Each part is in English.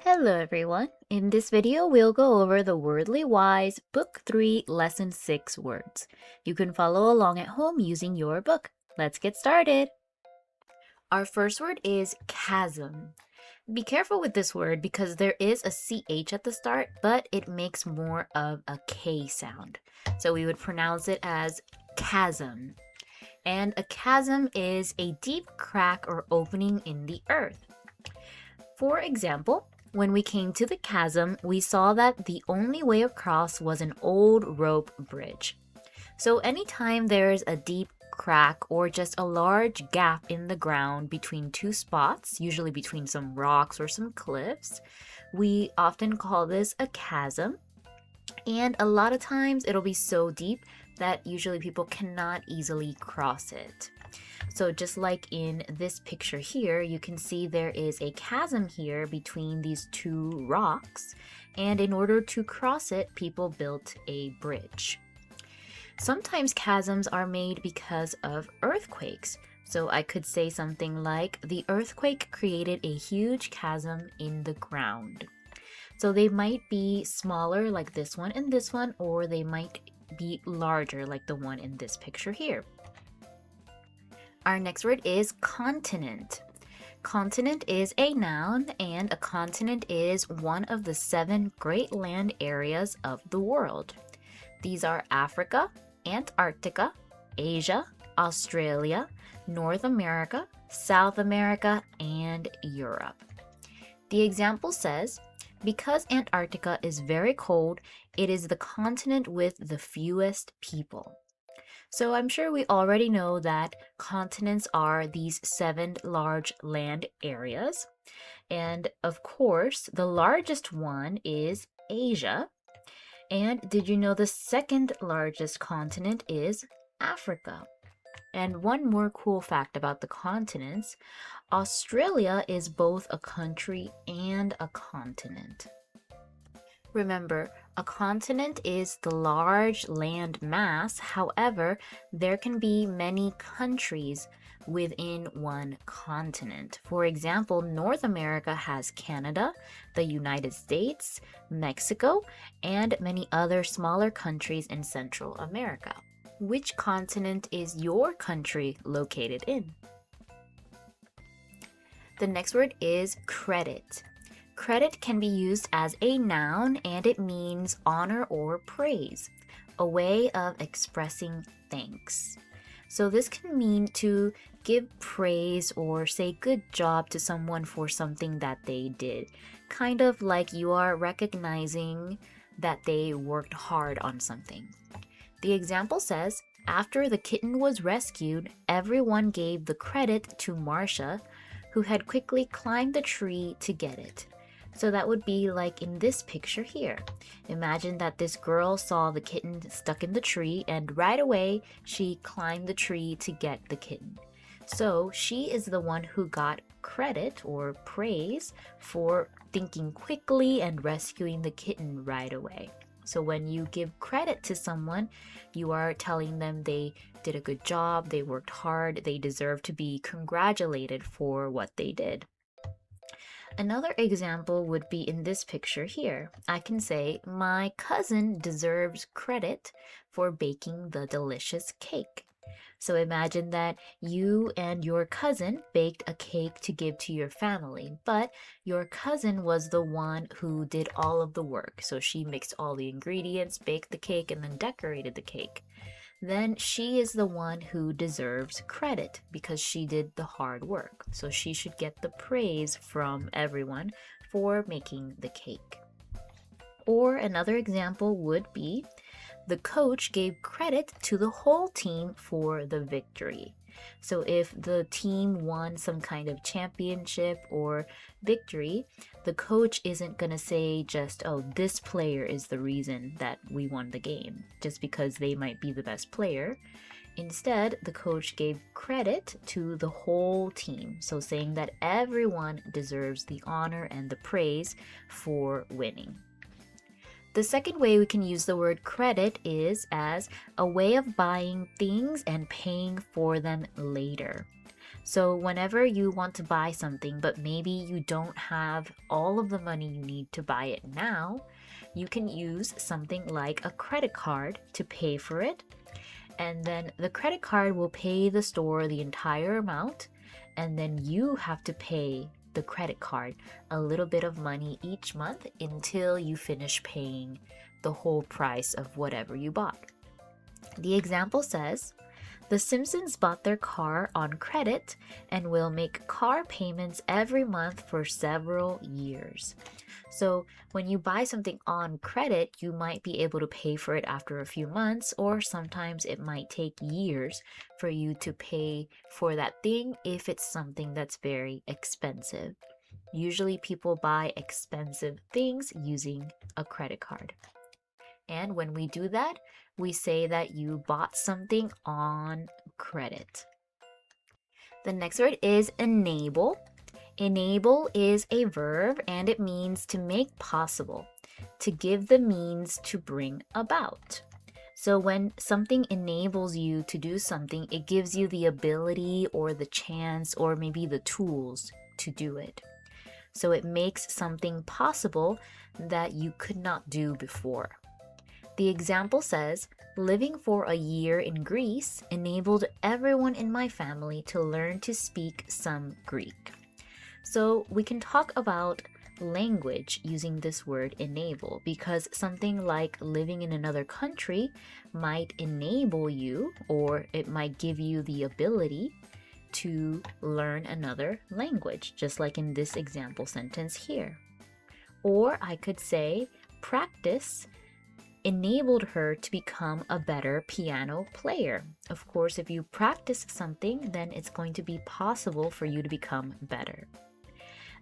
Hello everyone. In this video, we'll go over the Wordly Wise Book 3 Lesson 6 words. You can follow along at home using your book. Let's get started. Our first word is chasm. Be careful with this word because there is a CH at the start, but it makes more of a K sound. So we would pronounce it as chasm. And a chasm is a deep crack or opening in the earth. For example, when we came to the chasm, we saw that the only way across was an old rope bridge. So anytime there's a deep crack or just a large gap in the ground between two spots, usually between some rocks or some cliffs, we often call this a chasm. And a lot of times it'll be so deep that usually people cannot easily cross it. So just like in this picture here, you can see there is a chasm here between these two rocks, and in order to cross it, people built a bridge. Sometimes chasms are made because of earthquakes. So I could say something like, the earthquake created a huge chasm in the ground. So they might be smaller like this one and this one, or they might be larger like the one in this picture here. Our next word is continent. Continent is a noun, and a continent is one of the 7 great land areas of the world. These are Africa, Antarctica, Asia, Australia, North America, South America, and Europe. The example says, because Antarctica is very cold, it is the continent with the fewest people. So I'm sure we already know that continents are these 7 large land areas. And of course, the largest one is Asia. And did you know the second largest continent is Africa? And one more cool fact about the continents, Australia is both a country and a continent. Remember, a continent is the large land mass. However, there can be many countries within one continent. For example, North America has Canada, the United States, Mexico, and many other smaller countries in Central America. Which continent is your country located in? The next word is credit. Credit can be used as a noun and it means honor or praise, a way of expressing thanks. So this can mean to give praise or say good job to someone for something that they did, kind of like you are recognizing that they worked hard on something. The example says, after the kitten was rescued, everyone gave the credit to Marcia, who had quickly climbed the tree to get it. So that would be like in this picture here. Imagine that this girl saw the kitten stuck in the tree and right away she climbed the tree to get the kitten. So she is the one who got credit or praise for thinking quickly and rescuing the kitten right away. So when you give credit to someone, you are telling them they did a good job, they worked hard, they deserve to be congratulated for what they did. Another example would be in this picture here. I can say, my cousin deserves credit for baking the delicious cake. So imagine that you and your cousin baked a cake to give to your family, but your cousin was the one who did all of the work. So she mixed all the ingredients, baked the cake, and then decorated the cake. Then she is the one who deserves credit because she did the hard work. So she should get the praise from everyone for making the cake. Or another example would be the coach gave credit to the whole team for the victory. So if the team won some kind of championship or victory, the coach isn't going to say just, oh, this player is the reason that we won the game, just because they might be the best player. Instead, the coach gave credit to the whole team, so saying that everyone deserves the honor and the praise for winning. The second way we can use the word credit is as a way of buying things and paying for them later. So whenever you want to buy something, but maybe you don't have all of the money you need to buy it now, you can use something like a credit card to pay for it. And then the credit card will pay the store the entire amount, and then you have to pay the credit card a little bit of money each month until you finish paying the whole price of whatever you bought. The example says, the Simpsons bought their car on credit and will make car payments every month for several years. So when you buy something on credit, you might be able to pay for it after a few months, or sometimes it might take years for you to pay for that thing if it's something that's very expensive. Usually people buy expensive things using a credit card. And when we do that, we say that you bought something on credit. The next word is enable. Enable is a verb and it means to make possible, to give the means to bring about. So when something enables you to do something, it gives you the ability or the chance or maybe the tools to do it. So it makes something possible that you could not do before. The example says, living for a year in Greece enabled everyone in my family to learn to speak some Greek. So we can talk about language using this word enable, because something like living in another country might enable you, or it might give you the ability to learn another language, just like in this example sentence here. Or I could say practice enabled her to become a better piano player. Of course, if you practice something, then it's going to be possible for you to become better.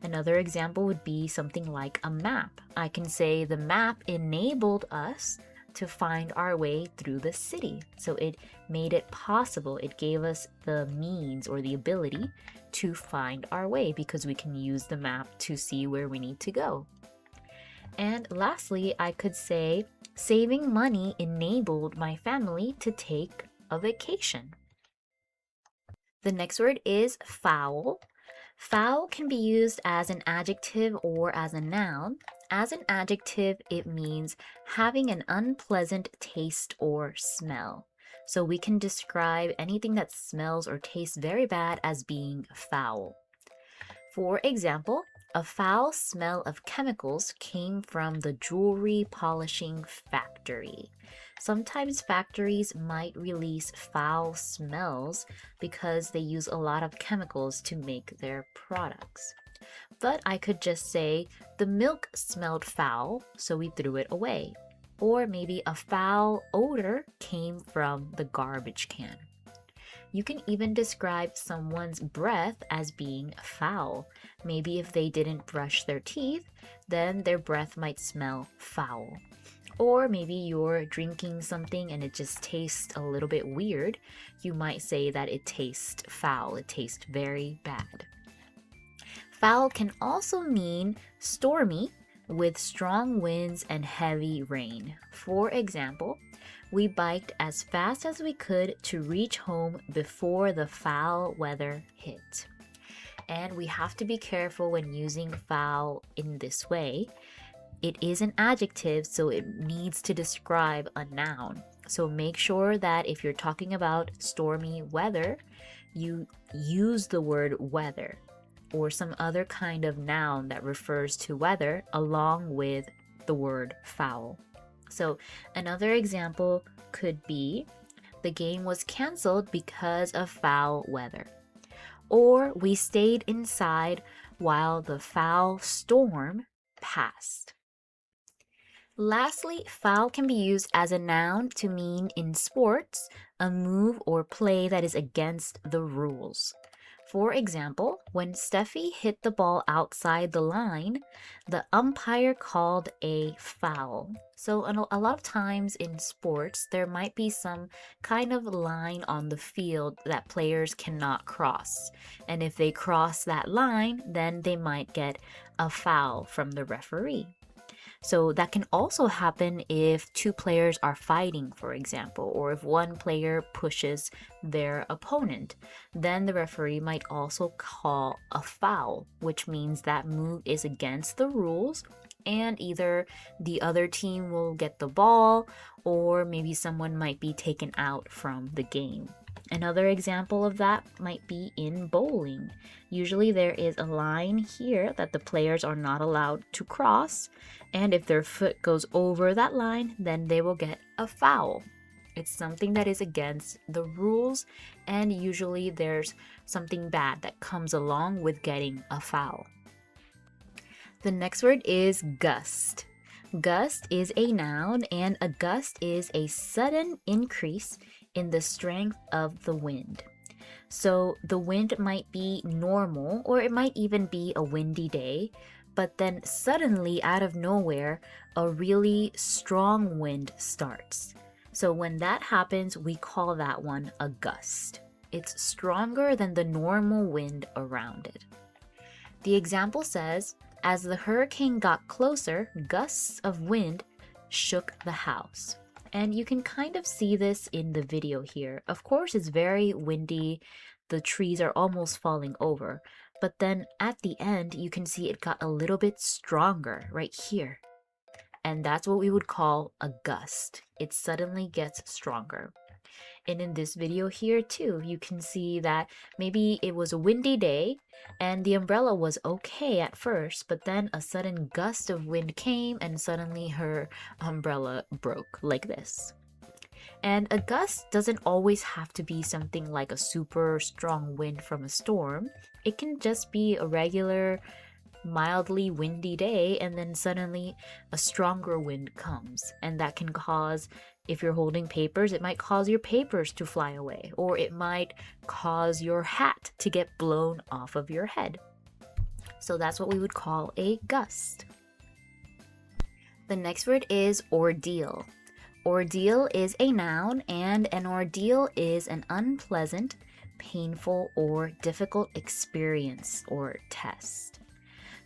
Another example would be something like a map. I can say the map enabled us to find our way through the city. So it made it possible. It gave us the means or the ability to find our way because we can use the map to see where we need to go. And lastly, I could say saving money enabled my family to take a vacation. The next word is foul. Foul can be used as an adjective or as a noun. As an adjective, it means having an unpleasant taste or smell. So we can describe anything that smells or tastes very bad as being foul. For example, a foul smell of chemicals came from the jewelry polishing factory. Sometimes factories might release foul smells because they use a lot of chemicals to make their products. But I could just say, the milk smelled foul, so we threw it away. Or maybe a foul odor came from the garbage can. You can even describe someone's breath as being foul. Maybe if they didn't brush their teeth, then their breath might smell foul. Or maybe you're drinking something and it just tastes a little bit weird. You might say that it tastes foul, it tastes very bad. Foul can also mean stormy with strong winds and heavy rain. For example, we biked as fast as we could to reach home before the foul weather hit. And we have to be careful when using foul in this way. It is an adjective, so it needs to describe a noun. So make sure that if you're talking about stormy weather, you use the word weather or some other kind of noun that refers to weather along with the word foul. So another example could be, the game was canceled because of foul weather. Or we stayed inside while the foul storm passed. Lastly, foul can be used as a noun to mean in sports, a move or play that is against the rules. For example, when Steffi hit the ball outside the line, the umpire called a foul. So a lot of times in sports, there might be some kind of line on the field that players cannot cross. And if they cross that line, then they might get a foul from the referee. So that can also happen if two players are fighting, for example, or if one player pushes their opponent. Then the referee might also call a foul, which means that move is against the rules, and either the other team will get the ball or maybe someone might be taken out from the game. Another example of that might be in bowling. Usually there is a line here that the players are not allowed to cross, and if their foot goes over that line, then they will get a foul. It's something that is against the rules, and usually there's something bad that comes along with getting a foul. The next word is gust. Gust is a noun, and a gust is a sudden increase in the strength of the wind. So the wind might be normal, or it might even be a windy day, but then suddenly out of nowhere, a really strong wind starts. So when that happens, we call that one a gust. It's stronger than the normal wind around it. The example says, as the hurricane got closer, gusts of wind shook the house. And you can kind of see this in the video here. Of course, it's very windy. The trees are almost falling over. But then at the end, you can see it got a little bit stronger right here. And that's what we would call a gust. It suddenly gets stronger. And in this video here too, you can see that maybe it was a windy day and the umbrella was okay at first, but then a sudden gust of wind came and suddenly her umbrella broke like this. And a gust doesn't always have to be something like a super strong wind from a storm. It can just be a regular mildly windy day and then suddenly a stronger wind comes, and that can cause, if you're holding papers, it might cause your papers to fly away, or it might cause your hat to get blown off of your head. So that's what we would call a gust. The next word is ordeal. Ordeal is a noun, and an ordeal is an unpleasant, painful, or difficult experience or test.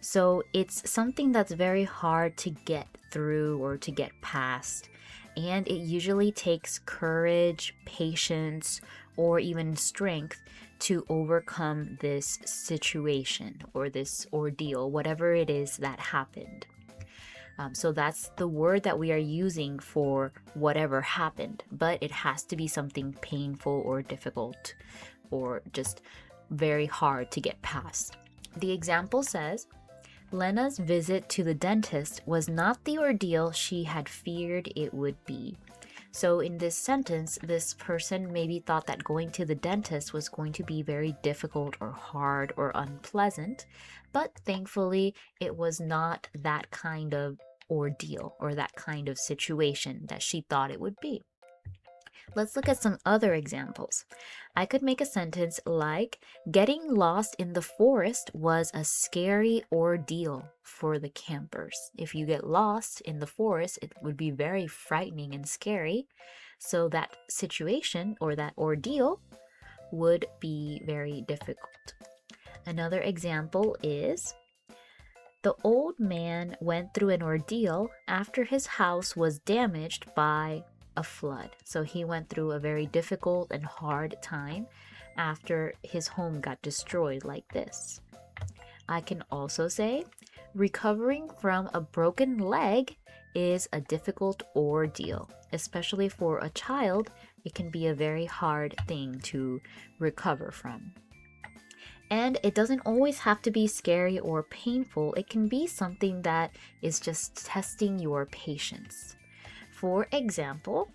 So it's something that's very hard to get through or to get past, and it usually takes courage, patience, or even strength to overcome this situation or this ordeal, whatever it is that happened. So that's the word that we are using for whatever happened, but it has to be something painful or difficult or just very hard to get past. The example says, Lena's visit to the dentist was not the ordeal she had feared it would be. So in this sentence, this person maybe thought that going to the dentist was going to be very difficult or hard or unpleasant, but thankfully it was not that kind of ordeal or that kind of situation that she thought it would be. Let's look at some other examples. I could make a sentence like, getting lost in the forest was a scary ordeal for the campers. If you get lost in the forest, it would be very frightening and scary. So that situation or that ordeal would be very difficult. Another example is, the old man went through an ordeal after his house was damaged by a flood. So he went through a very difficult and hard time after his home got destroyed like this. I can also say, recovering from a broken leg is a difficult ordeal. Especially for a child, it can be a very hard thing to recover from. And it doesn't always have to be scary or painful. It can be something that is just testing your patience. For example,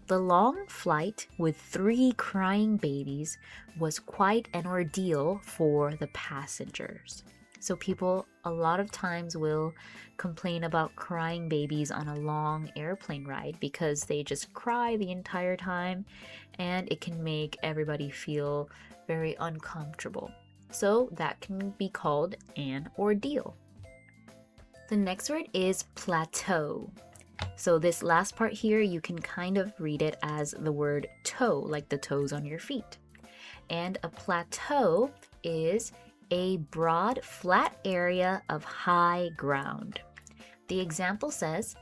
the long flight with 3 crying babies was quite an ordeal for the passengers. So people a lot of times will complain about crying babies on a long airplane ride because they just cry the entire time and it can make everybody feel very uncomfortable. So that can be called an ordeal. The next word is plateau. So this last part here, you can kind of read it as the word toe, like the toes on your feet. And a plateau is a broad, flat area of high ground. The example says,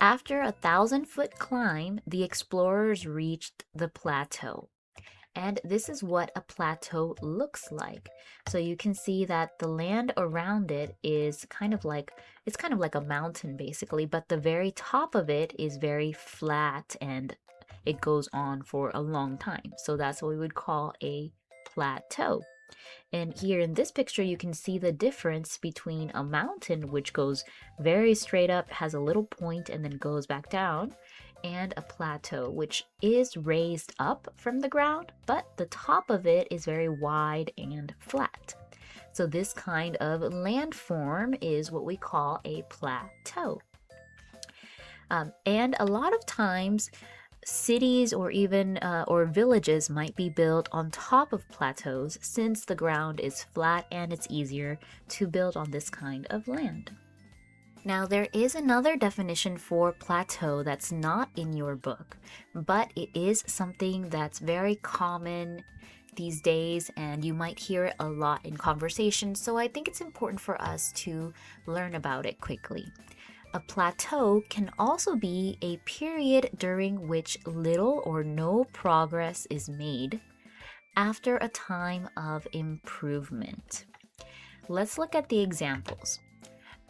after a 1,000-foot climb, the explorers reached the plateau. And this is what a plateau looks like. So you can see that the land around it is it's kind of like a mountain basically, but the very top of it is very flat and it goes on for a long time. So that's what we would call a plateau. And here in this picture, you can see the difference between a mountain, which goes very straight up, has a little point, and then goes back down, and a plateau, which is raised up from the ground, but the top of it is very wide and flat. So this kind of landform is what we call a plateau. And a lot of times, cities or even or villages might be built on top of plateaus since the ground is flat and it's easier to build on this kind of land. Now, there is another definition for plateau that's not in your book, but it is something that's very common these days and you might hear it a lot in conversation, so I think it's important for us to learn about it quickly. A plateau can also be a period during which little or no progress is made after a time of improvement. Let's look at the examples.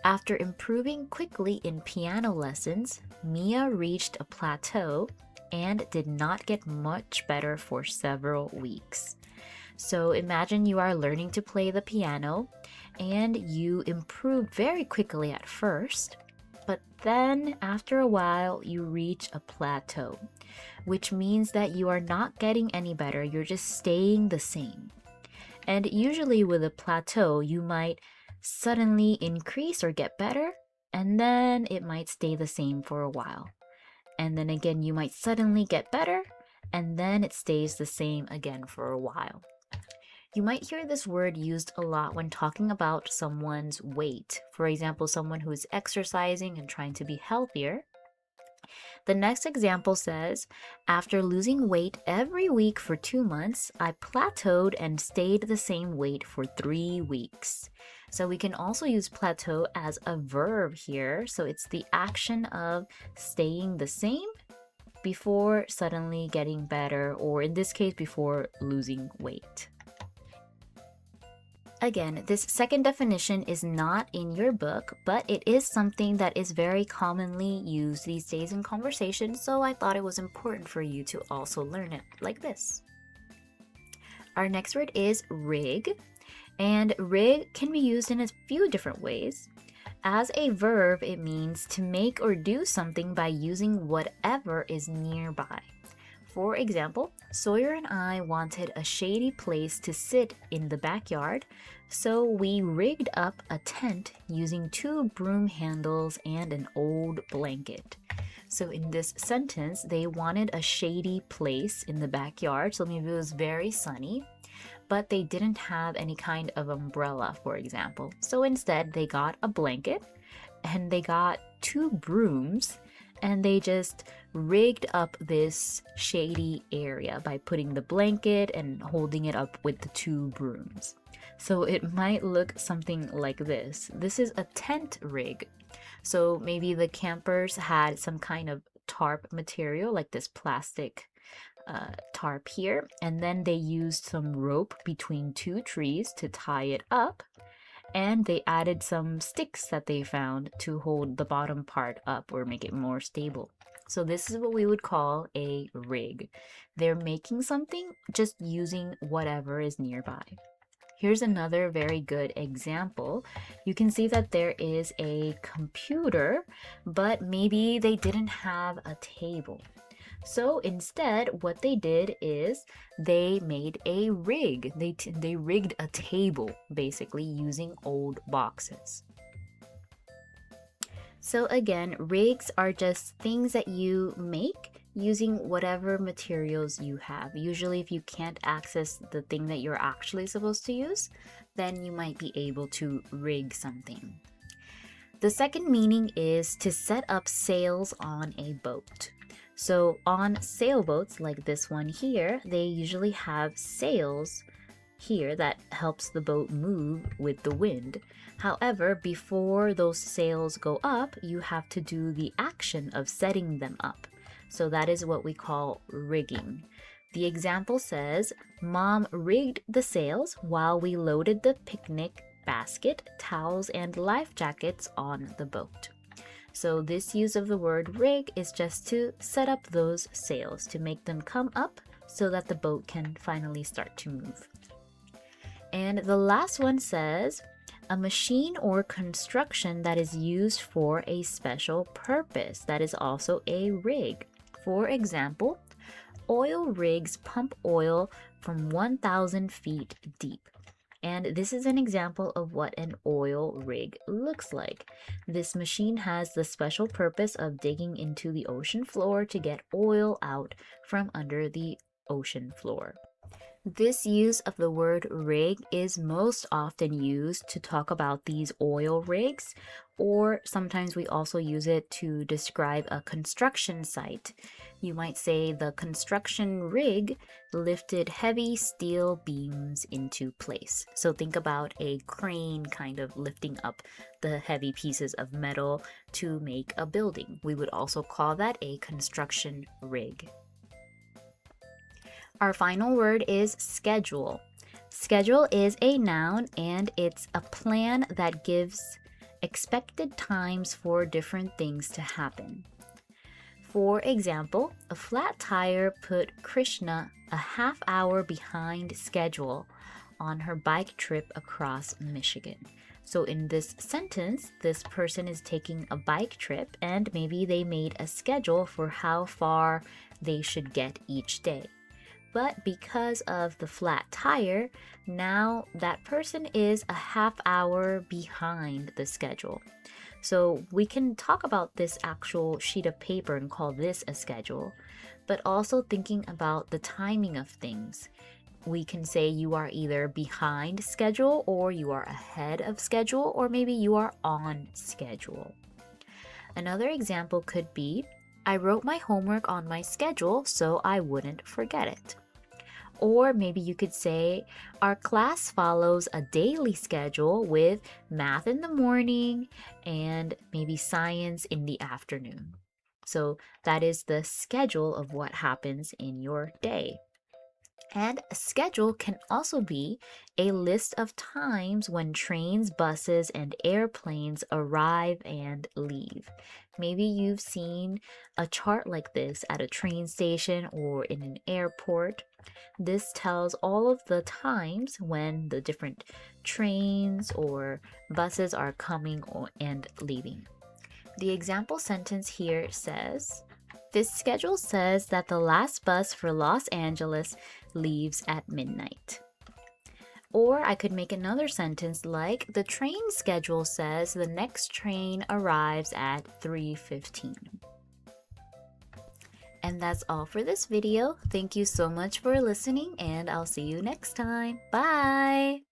After improving quickly in piano lessons, Mia reached a plateau and did not get much better for several weeks. So imagine you are learning to play the piano and you improved very quickly at first, but then after a while you reach a plateau, which means that you are not getting any better, you're just staying the same. And usually with a plateau, you might suddenly increase or get better, and then it might stay the same for a while. And then again, you might suddenly get better, and then it stays the same again for a while. You might hear this word used a lot when talking about someone's weight. For example, someone who is exercising and trying to be healthier. The next example says, after losing weight every week for 2 months, I plateaued and stayed the same weight for 3 weeks. So we can also use plateau as a verb here. So it's the action of staying the same before suddenly getting better, or in this case, before losing weight. Again, this second definition is not in your book, but it is something that is very commonly used these days in conversation, so I thought it was important for you to also learn it like this. Our next word is rig, and rig can be used in a few different ways. As a verb, it means to make or do something by using whatever is nearby. For example, Sawyer and I wanted a shady place to sit in the backyard, so we rigged up a tent using 2 broom handles and an old blanket. So in this sentence, they wanted a shady place in the backyard, so maybe it was very sunny, but they didn't have any kind of umbrella, for example. So instead, they got a blanket and they got 2 brooms, and they just rigged up this shady area by putting the blanket and holding it up with the 2 brooms. So it might look something like this. This is a tent rig. So maybe the campers had some kind of tarp material like this plastic tarp here, and then they used some rope between 2 trees to tie it up, and they added some sticks that they found to hold the bottom part up or make it more stable. So this is what we would call a rig. They're making something just using whatever is nearby. Here's another very good example. You can see that there is a computer, but maybe they didn't have a table. So instead, what they did is they made a rig. They rigged a table, basically, using old boxes. So again, rigs are just things that you make using whatever materials you have. Usually if you can't access the thing that you're actually supposed to use, then you might be able to rig something. The second meaning is to set up sails on a boat. So on sailboats like this one here, they usually have sails here that helps the boat move with the wind. However, before those sails go up, you have to do the action of setting them up. So that is what we call rigging. The example says, Mom rigged the sails while we loaded the picnic basket, towels, and life jackets on the boat. So this use of the word rig is just to set up those sails, to make them come up so that the boat can finally start to move. And the last one says, a machine or construction that is used for a special purpose. That is also a rig. For example, oil rigs pump oil from 1,000 feet deep. And this is an example of what an oil rig looks like. This machine has the special purpose of digging into the ocean floor to get oil out from under the ocean floor. This use of the word rig is most often used to talk about these oil rigs, or sometimes we also use it to describe a construction site. You might say the construction rig lifted heavy steel beams into place. So think about a crane kind of lifting up the heavy pieces of metal to make a building. We would also call that a construction rig. Our final word is schedule. Schedule is a noun and it's a plan that gives expected times for different things to happen. For example, a flat tire put Krishna a half hour behind schedule on her bike trip across Michigan. So in this sentence, this person is taking a bike trip and maybe they made a schedule for how far they should get each day. But because of the flat tire, now that person is a half hour behind the schedule. So we can talk about this actual sheet of paper and call this a schedule, but also thinking about the timing of things. We can say you are either behind schedule or you are ahead of schedule, or maybe you are on schedule. Another example could be, I wrote my homework on my schedule so I wouldn't forget it. Or maybe you could say, our class follows a daily schedule with math in the morning and maybe science in the afternoon. So that is the schedule of what happens in your day. And a schedule can also be a list of times when trains, buses, and airplanes arrive and leave. Maybe you've seen a chart like this at a train station or in an airport. This tells all of the times when the different trains or buses are coming and leaving. The example sentence here says, this schedule says that the last bus for Los Angeles leaves at midnight. Or I could make another sentence like, the train schedule says the next train arrives at 3:15. And that's all for this video. Thank you so much for listening and I'll see you next time. Bye!